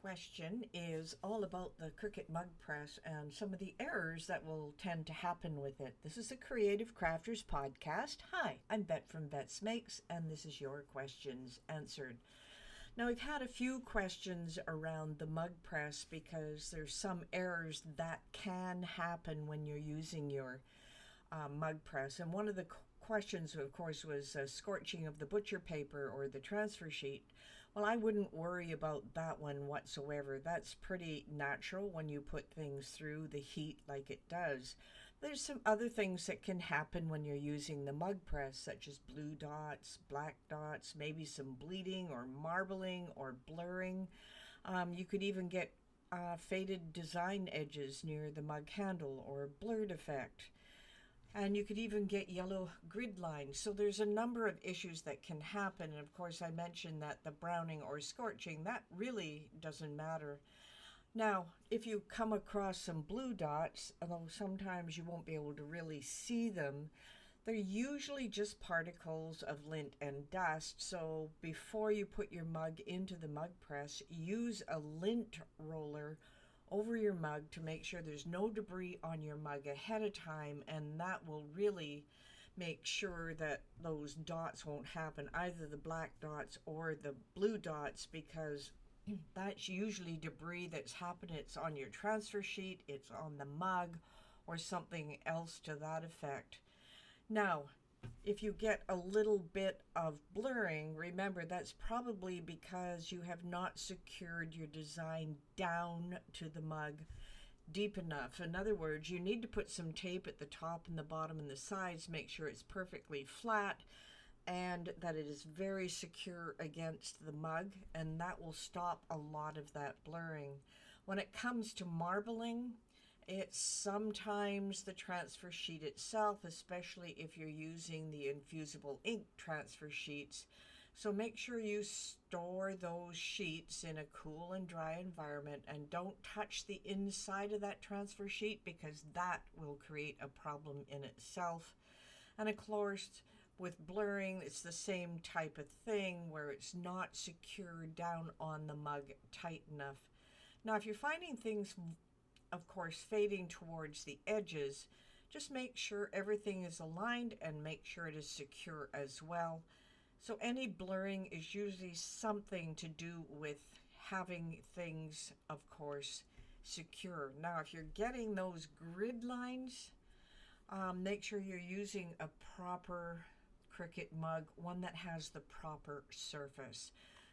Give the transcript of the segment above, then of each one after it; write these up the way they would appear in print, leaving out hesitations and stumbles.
question is all about the Cricut mug press and some of the errors that will tend to happen with it. This is a Creative Crafters podcast. Hi, I'm Bette from Bette's Makes, and this is your questions answered. Now, we've had a few questions around the mug press because there's some errors that can happen when you're using your mug press. And one of the questions, of course, was scorching of the butcher paper or the transfer sheet. Well, I wouldn't worry about that one whatsoever. That's pretty natural when you put things through the heat like it does. There's some other things that can happen when you're using the mug press, such as blue dots, black dots, maybe some bleeding or marbling or blurring. You could even get faded design edges near the mug handle or blurred effect. And you could even get yellow grid lines. So there's a number of issues that can happen. And of course, I mentioned that the browning or scorching, that really doesn't matter. Now, if you come across some blue dots, although sometimes you won't be able to really see them, they're usually just particles of lint and dust. So before you put your mug into the mug press, use a lint roller over your mug to make sure there's no debris on your mug ahead of time, and that will really make sure that those dots won't happen, either the black dots or the blue dots, because that's usually debris that's happened. It's on your transfer sheet, it's on the mug, or something else to that effect. Now, if you get a little bit of blurring, remember that's probably because you have not secured your design down to the mug deep enough. In other words, you need to put some tape at the top and the bottom and the sides, make sure it's perfectly flat and that it is very secure against the mug, and that will stop a lot of that blurring. When it comes to marbling, it's sometimes the transfer sheet itself, especially if you're using the infusible ink transfer sheets. So make sure you store those sheets in a cool and dry environment, and don't touch the inside of that transfer sheet because that will create a problem in itself. And of course, with blurring, it's the same type of thing where it's not secured down on the mug tight enough. Now, if you're finding things, of course, fading towards the edges, just make sure everything is aligned and make sure it is secure as well. So any blurring is usually something to do with having things, of course, secure. Now, if you're getting those grid lines, make sure you're using a proper Cricut mug, one that has the proper surface.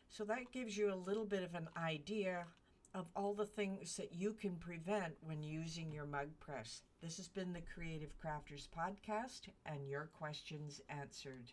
So that gives you a little bit of an idea of all the things that you can prevent when using your mug press. This has been the Creative Crafters Podcast, and your questions answered.